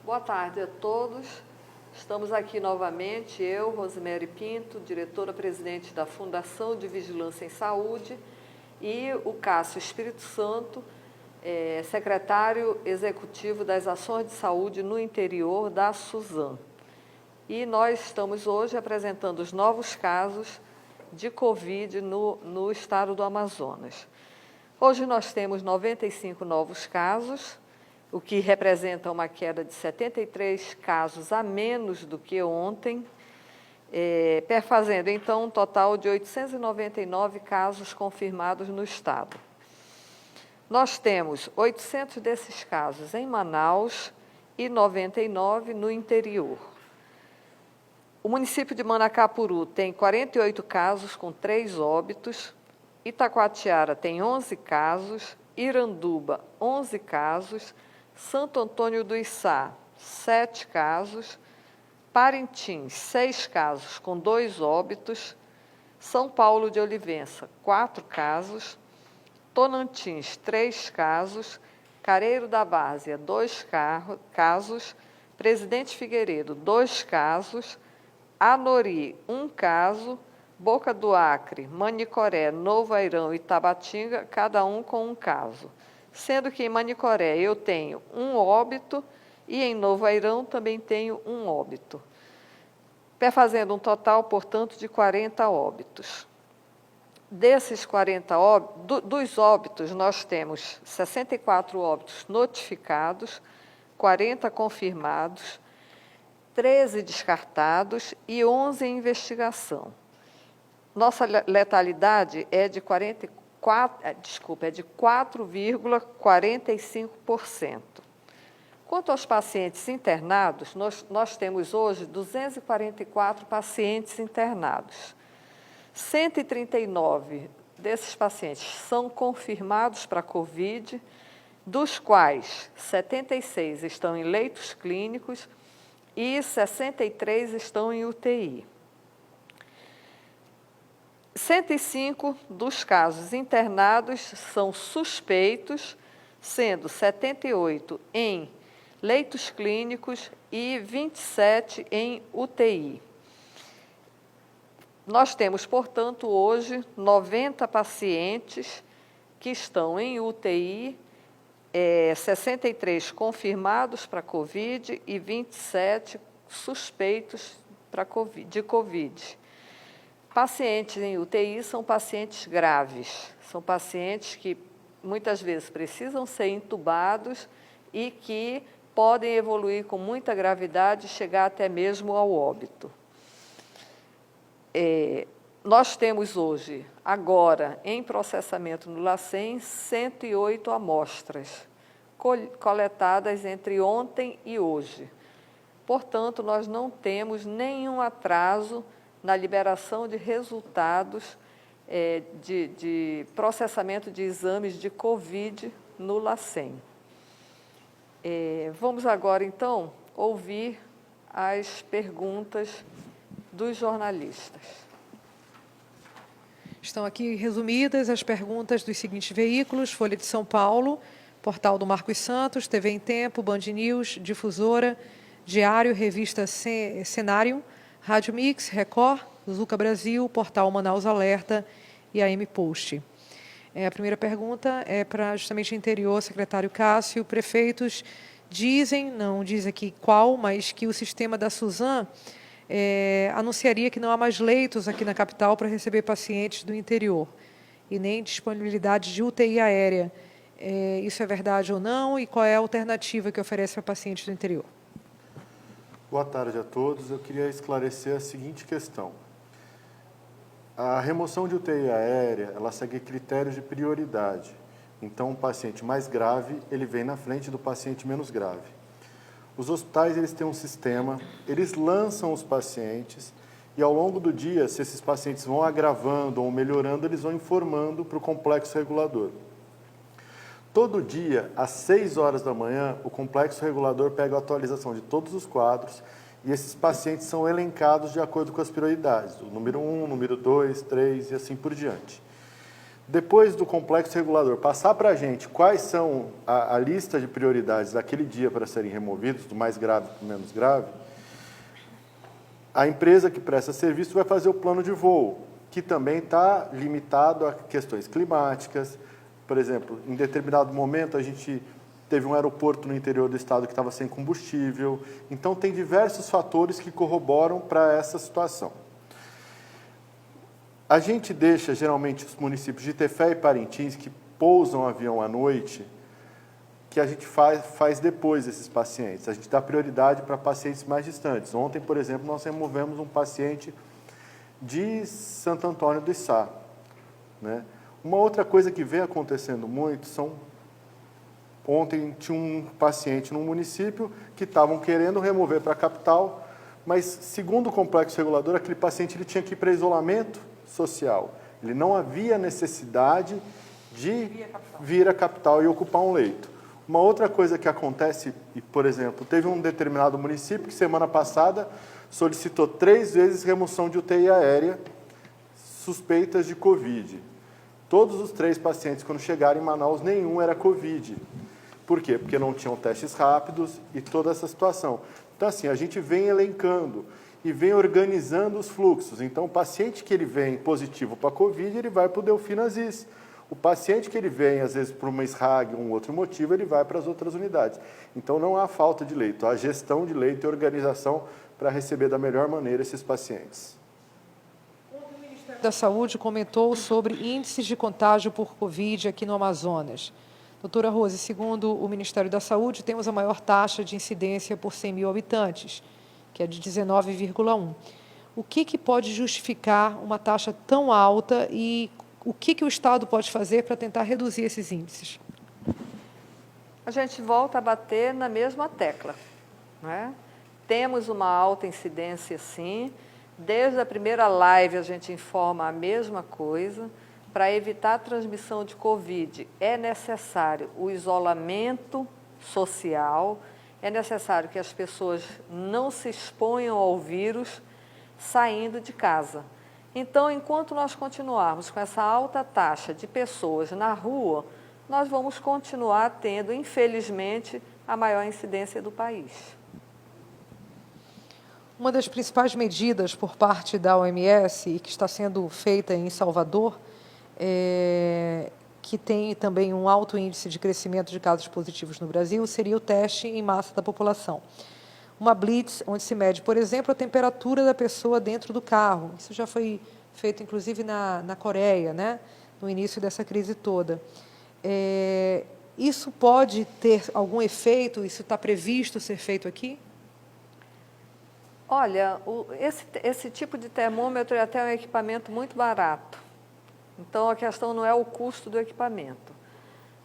Boa tarde a todos. Estamos aqui novamente, eu, Rosemary Pinto, diretora-presidente da Fundação de Vigilância em Saúde, e o Cássio Espírito Santo, secretário executivo das Ações de Saúde no Interior da SUSAM. E nós estamos hoje apresentando os novos casos de Covid no estado do Amazonas. Hoje nós temos 95 novos casos, o que representa uma queda de 73 casos a menos do que ontem, perfazendo, então, um total de 899 casos confirmados no estado. Nós temos 800 desses casos em Manaus e 99 no interior. O município de Manacapuru tem 48 casos com 3 óbitos, Itacoatiara tem 11 casos, Iranduba, 11 casos, Santo Antônio do Içá, 7 casos, Parintins, 6 casos com 2 óbitos, São Paulo de Olivença, 4 casos, Tonantins, 3 casos, Careiro da Várzea, 2 casos, Presidente Figueiredo, 2 casos, Anori, 1 caso, Boca do Acre, Manicoré, Novo Airão e Tabatinga, cada um com 1 caso. Sendo que em Manicoré eu tenho 1 óbito e em Novo Airão também tenho 1 óbito, fazendo um total, portanto, de 40 óbitos. Desses 40 óbitos, dos óbitos, nós temos 64 óbitos notificados, 40 confirmados, 13 descartados e 11 em investigação. Nossa letalidade é de 4,45%. Quanto aos pacientes internados, nós temos hoje 244 pacientes internados. 139 desses pacientes são confirmados para Covid, dos quais 76 estão em leitos clínicos e 63 estão em UTI. 105 dos casos internados são suspeitos, sendo 78 em leitos clínicos e 27 em UTI. Nós temos, portanto, hoje 90 pacientes que estão em UTI, 63 confirmados para Covid e 27 suspeitos de Covid. Pacientes em UTI são pacientes graves, são pacientes que muitas vezes precisam ser entubados e que podem evoluir com muita gravidade e chegar até mesmo ao óbito. Nós temos hoje, agora, em processamento no LACEN, 108 amostras coletadas entre ontem e hoje. Portanto, nós não temos nenhum atraso na liberação de resultados de processamento de exames de Covid no LACEN. Vamos agora, então, ouvir as perguntas dos jornalistas. Estão aqui resumidas as perguntas dos seguintes veículos: Folha de São Paulo, Portal do Marcos Santos, TV em Tempo, Band News, Difusora, Diário, Revista Cenário, Rádio Mix, Record, Zuca Brasil, Portal Manaus Alerta e AM Post. A primeira pergunta é para justamente o interior, secretário Cássio. Prefeitos dizem, não diz aqui qual, mas que o sistema da SUSAM anunciaria que não há mais leitos aqui na capital para receber pacientes do interior e nem disponibilidade de UTI aérea. Isso é verdade ou não? E qual é a alternativa que oferece para pacientes do interior? Boa tarde a todos. Eu queria esclarecer a seguinte questão. A remoção de UTI aérea, ela segue critérios de prioridade. Então, o paciente mais grave, ele vem na frente do paciente menos grave. Os hospitais, eles têm um sistema, eles lançam os pacientes e, ao longo do dia, se esses pacientes vão agravando ou melhorando, eles vão informando para o complexo regulador. Todo dia, às 6 horas da manhã, o complexo regulador pega a atualização de todos os quadros e esses pacientes são elencados de acordo com as prioridades, o número 1, número 2, 3 e assim por diante. depois do complexo regulador passar para a gente quais são a lista de prioridades daquele dia para serem removidos, do mais grave para o menos grave, a empresa que presta serviço vai fazer o plano de voo, que também está limitado a questões climáticas. Por exemplo, em determinado momento a gente teve um aeroporto no interior do estado que estava sem combustível. Então, tem diversos fatores que corroboram para essa situação. A gente deixa, geralmente, os municípios de Tefé e Parintins, que pousam avião à noite, que a gente faz depois desses pacientes. A gente dá prioridade para pacientes mais distantes. Ontem, por exemplo, nós removemos um paciente de Santo Antônio do Içá, né? Uma outra coisa que vem acontecendo muito são... Ontem tinha um paciente num município que estavam querendo remover para a capital, mas, segundo o complexo regulador, aquele paciente ele tinha que ir para isolamento social. Ele não havia necessidade de vir à capital e ocupar um leito. Uma outra coisa que acontece, por exemplo, teve um determinado município que semana passada solicitou 3 vezes remoção de UTI aérea suspeitas de Covid. Todos os 3 pacientes, quando chegaram em Manaus, nenhum era Covid. Por quê? Porque não tinham testes rápidos e toda essa situação. Então, assim, a gente vem elencando e vem organizando os fluxos. Então, o paciente que ele vem positivo para a Covid, ele vai para o Delfim Aziz. O paciente que ele vem, às vezes, por uma SRAG ou um outro motivo, ele vai para as outras unidades. Então, não há falta de leito, há gestão de leito e organização para receber da melhor maneira esses pacientes. O Ministério da Saúde comentou sobre índices de contágio por Covid aqui no Amazonas. Doutora Rose, segundo o Ministério da Saúde, temos a maior taxa de incidência por 100 mil habitantes, que é de 19,1. O que pode justificar uma taxa tão alta e o que o Estado pode fazer para tentar reduzir esses índices? A gente volta a bater na mesma tecla, né? Temos uma alta incidência, sim. Desde a primeira live a gente informa a mesma coisa. Para evitar a transmissão de Covid, é necessário o isolamento social, é necessário que as pessoas não se exponham ao vírus saindo de casa. Então, enquanto nós continuarmos com essa alta taxa de pessoas na rua, nós vamos continuar tendo, infelizmente, a maior incidência do país. Uma das principais medidas por parte da OMS e que está sendo feita em Salvador, que tem também um alto índice de crescimento de casos positivos no Brasil, seria o teste em massa da população. Uma blitz, onde se mede, por exemplo, a temperatura da pessoa dentro do carro. Isso já foi feito, inclusive, na Coreia, né? No início dessa crise toda. Isso pode ter algum efeito? Isso está previsto ser feito aqui? Olha, esse tipo de termômetro é até um equipamento muito barato. Então, a questão não é o custo do equipamento.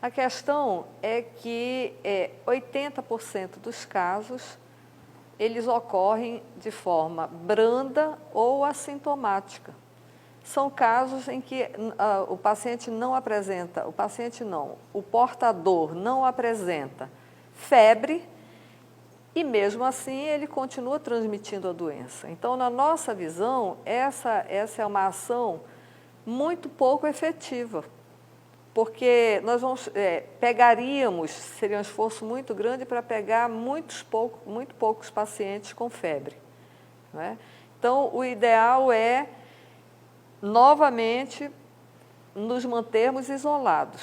A questão é que 80% dos casos, eles ocorrem de forma branda ou assintomática. São casos em que o paciente não apresenta, o portador não apresenta febre e, mesmo assim, ele continua transmitindo a doença. Então, na nossa visão, essa é uma ação muito pouco efetiva, porque nós seria um esforço muito grande para pegar muito poucos pacientes com febre, não é? Então, o ideal é, novamente, nos mantermos isolados,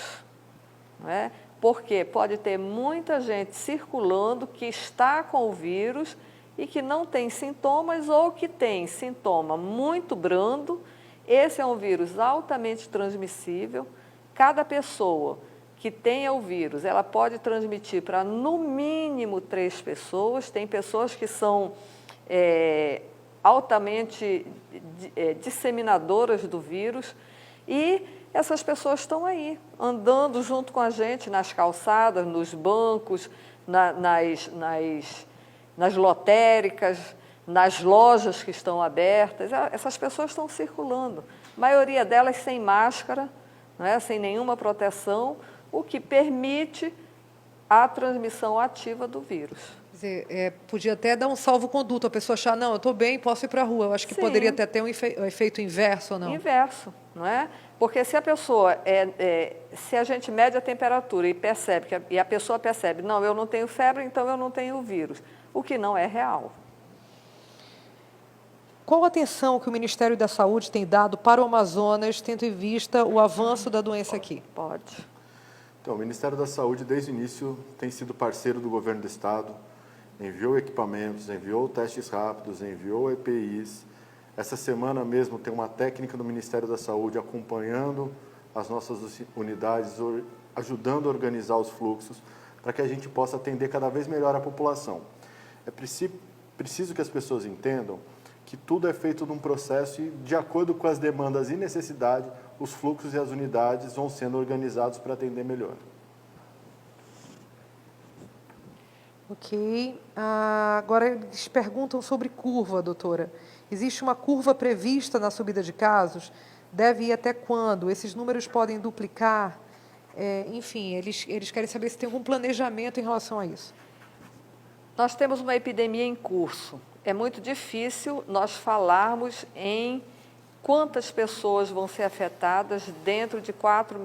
não é? Porque pode ter muita gente circulando que está com o vírus e que não tem sintomas ou que tem sintoma muito brando. Esse é um vírus altamente transmissível. Cada pessoa que tenha o vírus, ela pode transmitir para, no mínimo, 3 pessoas. Tem pessoas que são altamente disseminadoras do vírus. E essas pessoas estão aí, andando junto com a gente nas calçadas, nos bancos, nas lotéricas, nas lojas que estão abertas. Essas pessoas estão circulando, a maioria delas sem máscara, não é? Sem nenhuma proteção, o que permite a transmissão ativa do vírus. Quer dizer, podia até dar um salvo-conduto, a pessoa achar, não, eu estou bem, posso ir para a rua. Eu acho que Sim. Poderia até ter um efeito inverso ou não? Inverso, não é? Porque se a pessoa, se a gente mede a temperatura e percebe, e a pessoa percebe, não, eu não tenho febre, então eu não tenho o vírus, o que não é real. Qual a atenção que o Ministério da Saúde tem dado para o Amazonas, tendo em vista o avanço da doença aqui? Pode. Então, o Ministério da Saúde, desde o início, tem sido parceiro do governo do Estado, enviou equipamentos, enviou testes rápidos, enviou EPIs. Essa semana mesmo tem uma técnica do Ministério da Saúde acompanhando as nossas unidades, ajudando a organizar os fluxos, para que a gente possa atender cada vez melhor a população. É preciso que as pessoas entendam que tudo é feito num processo e, de acordo com as demandas e necessidades, os fluxos e as unidades vão sendo organizados para atender melhor. Ok. Agora, eles perguntam sobre curva, doutora. Existe uma curva prevista na subida de casos? Deve ir até quando? Esses números podem duplicar? Enfim, eles querem saber se tem algum planejamento em relação a isso. Nós temos uma epidemia em curso. É muito difícil nós falarmos em quantas pessoas vão ser afetadas dentro de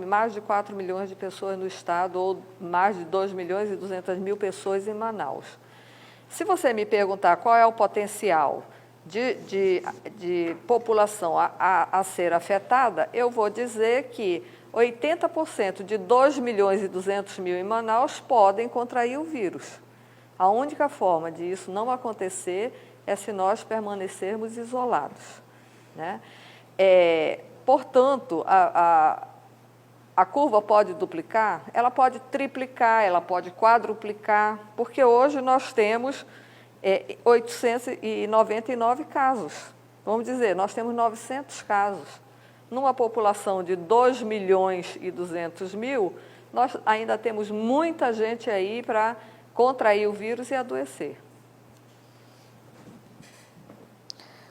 mais de 4 milhões de pessoas no estado ou mais de 2 milhões e 200 mil pessoas em Manaus. Se você me perguntar qual é o potencial de população a ser afetada, eu vou dizer que 80% de 2 milhões e 200 mil em Manaus podem contrair o vírus. A única forma de isso não acontecer é se nós permanecermos isolados, né? Portanto, a curva pode duplicar, ela pode triplicar, ela pode quadruplicar, porque hoje nós temos 899 casos. Vamos dizer, nós temos 900 casos. Numa população de 2 milhões e 200 mil, nós ainda temos muita gente aí para contrair o vírus e adoecer.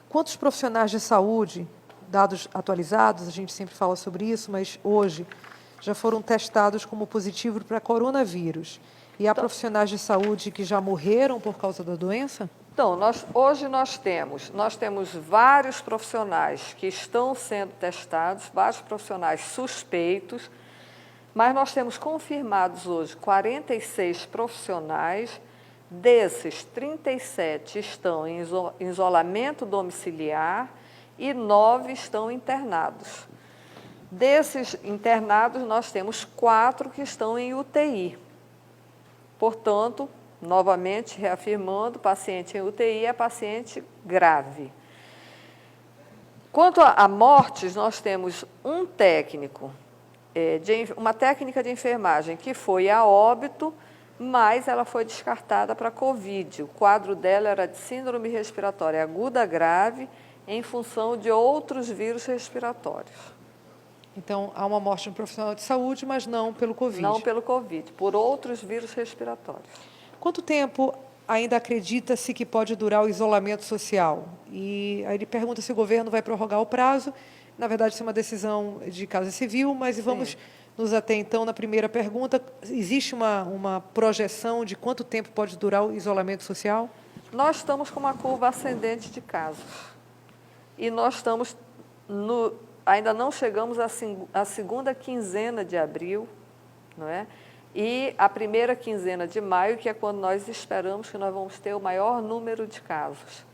Quantos profissionais de saúde, dados atualizados, a gente sempre fala sobre isso, mas hoje já foram testados como positivo para coronavírus? E há profissionais de saúde que já morreram por causa da doença? Então, hoje nós temos vários profissionais que estão sendo testados, vários profissionais suspeitos, mas nós temos confirmados hoje 46 profissionais, desses 37 estão em isolamento domiciliar e 9 estão internados. Desses internados, nós temos 4 que estão em UTI. Portanto, novamente reafirmando, paciente em UTI é paciente grave. Quanto a mortes, nós temos um técnico, uma técnica de enfermagem que foi a óbito, mas ela foi descartada para Covid. O quadro dela era de síndrome respiratória aguda grave em função de outros vírus respiratórios. Então, há uma morte de um profissional de saúde, mas não pelo Covid. Não pelo Covid, por outros vírus respiratórios. Quanto tempo ainda acredita-se que pode durar o isolamento social? E aí ele pergunta se o governo vai prorrogar o prazo. Na verdade, isso é uma decisão de Casa Civil, mas vamos nos ater, então, na primeira pergunta. Existe uma projeção de quanto tempo pode durar o isolamento social? Nós estamos com uma curva ascendente de casos. E nós estamos ainda não chegamos à segunda quinzena de abril, não é? E a primeira quinzena de maio, que é quando nós esperamos que nós vamos ter o maior número de casos.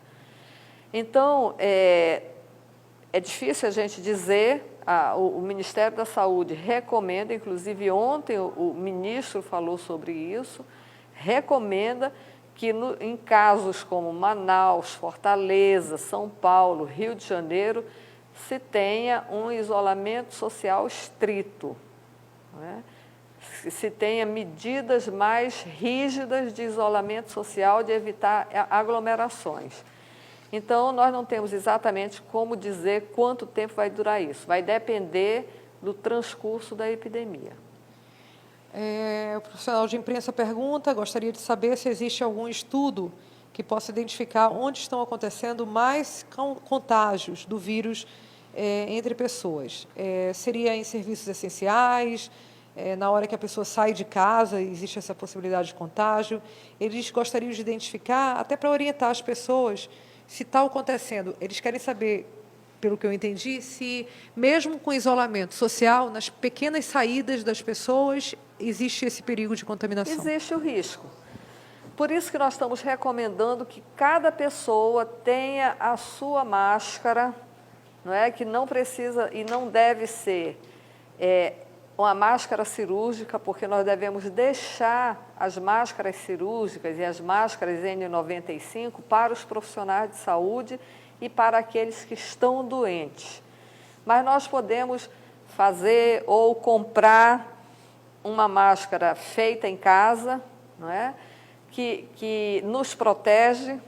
Então, é difícil a gente dizer, o Ministério da Saúde recomenda, inclusive ontem o ministro falou sobre isso, recomenda que em casos como Manaus, Fortaleza, São Paulo, Rio de Janeiro, se tenha um isolamento social estrito, não é? Se tenha medidas mais rígidas de isolamento social, de evitar aglomerações. Então, nós não temos exatamente como dizer quanto tempo vai durar isso. Vai depender do transcurso da epidemia. O profissional de imprensa pergunta, gostaria de saber se existe algum estudo que possa identificar onde estão acontecendo mais contágios do vírus entre pessoas. Seria em serviços essenciais? Na hora que a pessoa sai de casa, existe essa possibilidade de contágio? Eles gostariam de identificar, até para orientar as pessoas, se está acontecendo. Eles querem saber pelo que eu entendi, se mesmo com isolamento social, nas pequenas saídas das pessoas, existe esse perigo de contaminação. Existe o risco. Por isso que nós estamos recomendando que cada pessoa tenha a sua máscara, não é? Que não precisa e não deve ser uma máscara cirúrgica, porque nós devemos deixar as máscaras cirúrgicas e as máscaras N95 para os profissionais de saúde e para aqueles que estão doentes. Mas nós podemos fazer ou comprar uma máscara feita em casa, não é? Que nos protege,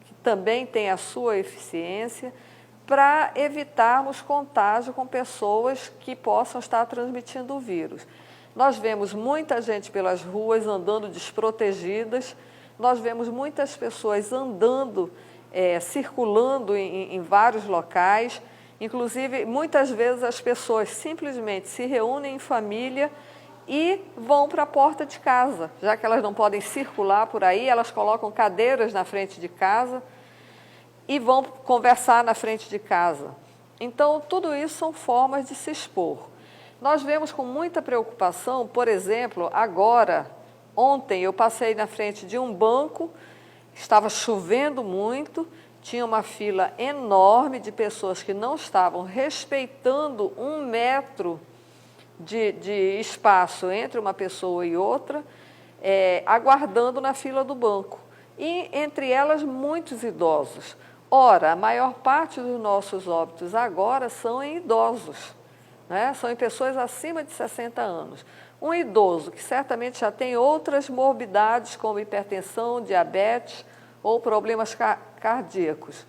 que também tem a sua eficiência, para evitarmos contágio com pessoas que possam estar transmitindo o vírus. Nós vemos muita gente pelas ruas andando desprotegidas, nós vemos muitas pessoas andando, circulando em vários locais, inclusive muitas vezes as pessoas simplesmente se reúnem em família e vão para a porta de casa, já que elas não podem circular por aí, elas colocam cadeiras na frente de casa e vão conversar na frente de casa. Então, tudo isso são formas de se expor. Nós vemos com muita preocupação, por exemplo, agora, ontem eu passei na frente de um banco, estava chovendo muito, tinha uma fila enorme de pessoas que não estavam respeitando 1 metro de espaço entre uma pessoa e outra, aguardando na fila do banco. E, entre elas, muitos idosos. Ora, a maior parte dos nossos óbitos agora são em idosos, né? São em pessoas acima de 60 anos. Um idoso que certamente já tem outras morbidades, como hipertensão, diabetes ou problemas cardíacos,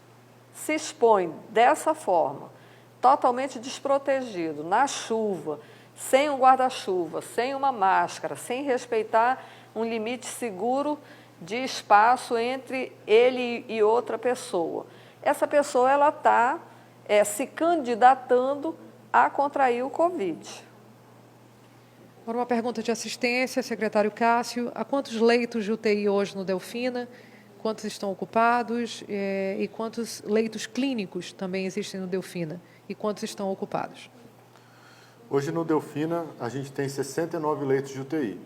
se expõe dessa forma, totalmente desprotegido, na chuva, sem um guarda-chuva, sem uma máscara, sem respeitar um limite seguro de espaço entre ele e outra pessoa. Essa pessoa ela está se candidatando a contrair o Covid. Agora uma pergunta de assistência, secretário Cássio. Há quantos leitos de UTI hoje no Delfina? Quantos estão ocupados? E quantos leitos clínicos também existem no Delfina? E quantos estão ocupados? Hoje no Delfina a gente tem 69 leitos de UTI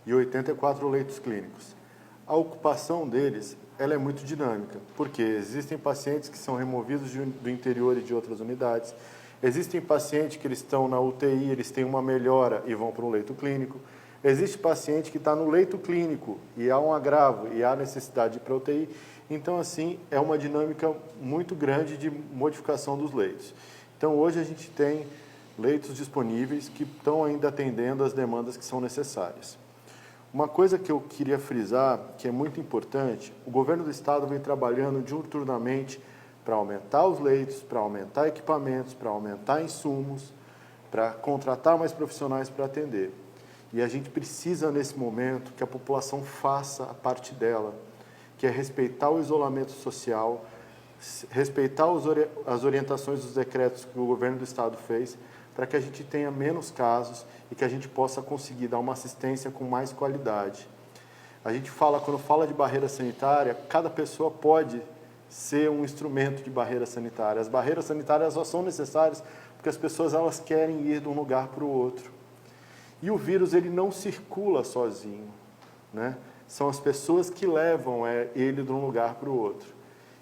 e 84 leitos clínicos. A ocupação deles ela é muito dinâmica, porque existem pacientes que são removidos do interior e de outras unidades, existem pacientes que eles estão na UTI, eles têm uma melhora e vão para um leito clínico, existe paciente que está no leito clínico e há um agravo e há necessidade de ir para a UTI, então assim é uma dinâmica muito grande de modificação dos leitos. Então hoje a gente tem leitos disponíveis que estão ainda atendendo as demandas que são necessárias. Uma coisa que eu queria frisar, que é muito importante, o governo do estado vem trabalhando diuturnamente para aumentar os leitos, para aumentar equipamentos, para aumentar insumos, para contratar mais profissionais para atender. E a gente precisa, nesse momento, que a população faça a parte dela, que é respeitar o isolamento social, respeitar as orientações dos decretos que o governo do estado fez, para que a gente tenha menos casos e que a gente possa conseguir dar uma assistência com mais qualidade. A gente fala, quando fala de barreira sanitária, cada pessoa pode ser um instrumento de barreira sanitária. As barreiras sanitárias só são necessárias porque as pessoas elas querem ir de um lugar para o outro. E o vírus ele não circula sozinho, né? São as pessoas que levam ele de um lugar para o outro.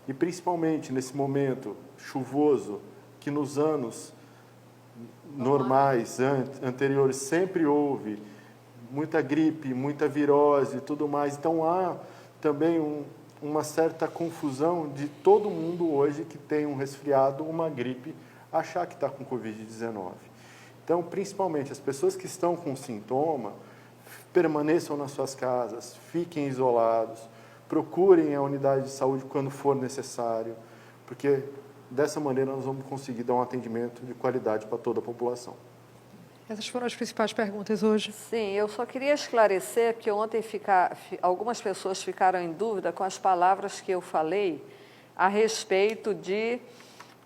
E principalmente nesse momento chuvoso, que nos anos normais, anteriores, sempre houve muita gripe, muita virose e tudo mais. Então, há também uma certa confusão de todo mundo hoje que tem um resfriado, uma gripe, achar que está com Covid-19. Então, principalmente, as pessoas que estão com sintoma, permaneçam nas suas casas, fiquem isolados, procurem a unidade de saúde quando for necessário, porque dessa maneira, nós vamos conseguir dar um atendimento de qualidade para toda a população. Essas foram as principais perguntas hoje. Sim, eu só queria esclarecer, porque ontem algumas pessoas ficaram em dúvida com as palavras que eu falei a respeito de...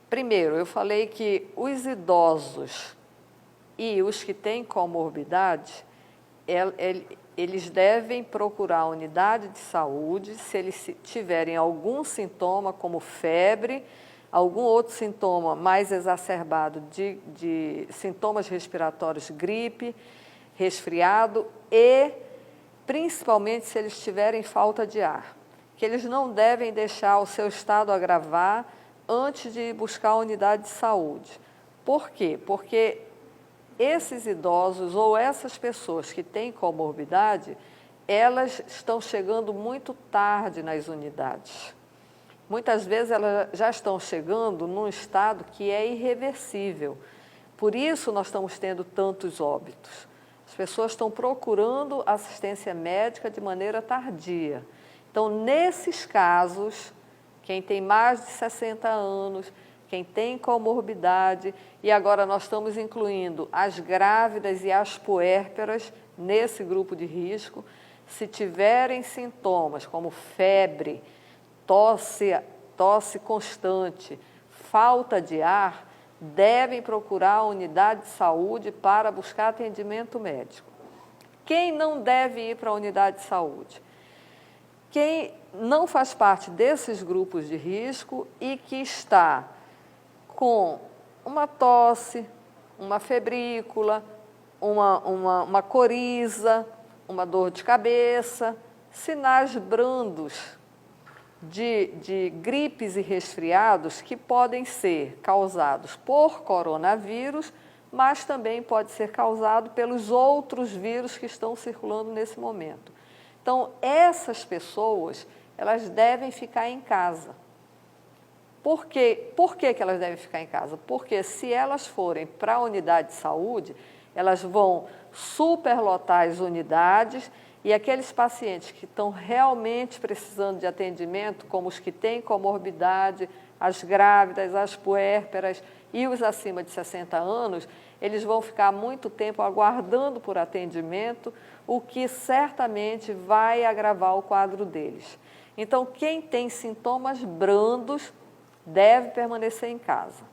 Primeiro, eu falei que os idosos e os que têm comorbidade, eles devem procurar a unidade de saúde se eles tiverem algum sintoma, como febre, algum outro sintoma mais exacerbado de sintomas respiratórios, gripe, resfriado e principalmente se eles tiverem falta de ar, que eles não devem deixar o seu estado agravar antes de buscar a unidade de saúde. Por quê? Porque esses idosos ou essas pessoas que têm comorbidade, elas estão chegando muito tarde nas unidades. Muitas vezes elas já estão chegando num estado que é irreversível. Por isso nós estamos tendo tantos óbitos. As pessoas estão procurando assistência médica de maneira tardia. Então, nesses casos, quem tem mais de 60 anos, quem tem comorbidade, e agora nós estamos incluindo as grávidas e as puérperas nesse grupo de risco, se tiverem sintomas como febre, tosse constante, falta de ar, devem procurar a unidade de saúde para buscar atendimento médico. Quem não deve ir para a unidade de saúde? Quem não faz parte desses grupos de risco e que está com uma tosse, uma febrícula, uma coriza, uma dor de cabeça, sinais brandos de gripes e resfriados que podem ser causados por coronavírus, mas também pode ser causado pelos outros vírus que estão circulando nesse momento. Então, essas pessoas, elas devem ficar em casa. Por que elas devem ficar em casa? Porque se elas forem para a unidade de saúde, elas vão superlotar as unidades e aqueles pacientes que estão realmente precisando de atendimento, como os que têm comorbidade, as grávidas, as puérperas e os acima de 60 anos, eles vão ficar muito tempo aguardando por atendimento, o que certamente vai agravar o quadro deles. Então, quem tem sintomas brandos deve permanecer em casa,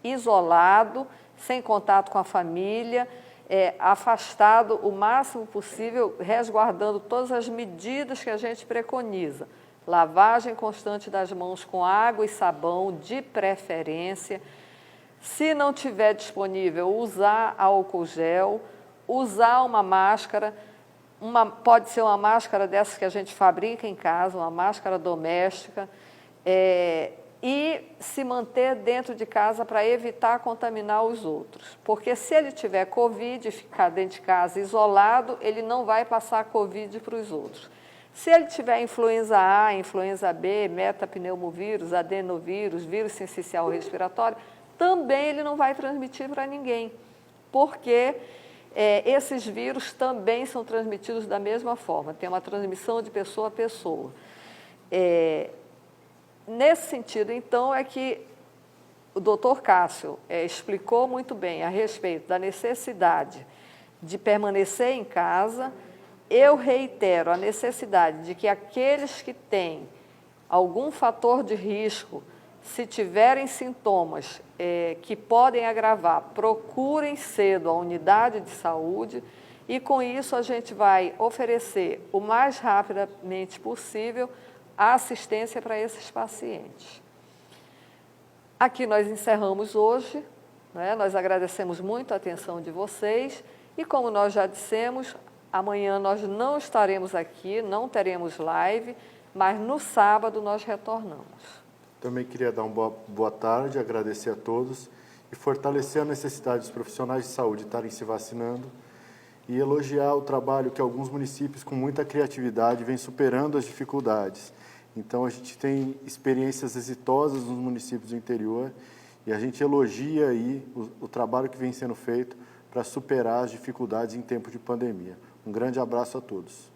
isolado, sem contato com a família, afastado o máximo possível, resguardando todas as medidas que a gente preconiza. Lavagem constante das mãos com água e sabão, de preferência. Se não tiver disponível, usar álcool gel, usar uma máscara, pode ser uma máscara dessas que a gente fabrica em casa, uma máscara doméstica, e se manter dentro de casa para evitar contaminar os outros. Porque se ele tiver Covid e ficar dentro de casa isolado, ele não vai passar Covid para os outros. Se ele tiver influenza A, influenza B, metapneumovírus, adenovírus, vírus sincicial respiratório, também ele não vai transmitir para ninguém, porque esses vírus também são transmitidos da mesma forma, tem uma transmissão de pessoa a pessoa. Nesse sentido, então, é que o doutor Cássio explicou muito bem a respeito da necessidade de permanecer em casa. Eu reitero a necessidade de que aqueles que têm algum fator de risco, se tiverem sintomas que podem agravar, procurem cedo a unidade de saúde e, com isso, a gente vai oferecer o mais rapidamente possível a assistência para esses pacientes. Aqui nós encerramos hoje, né? Nós agradecemos muito a atenção de vocês e, como nós já dissemos, amanhã nós não estaremos aqui, não teremos live, mas no sábado nós retornamos. Também queria dar uma boa tarde, agradecer a todos e fortalecer a necessidade dos profissionais de saúde estarem se vacinando e elogiar o trabalho que alguns municípios, com muita criatividade, vêm superando as dificuldades. Então, a gente tem experiências exitosas nos municípios do interior e a gente elogia aí o trabalho que vem sendo feito para superar as dificuldades em tempo de pandemia. Um grande abraço a todos.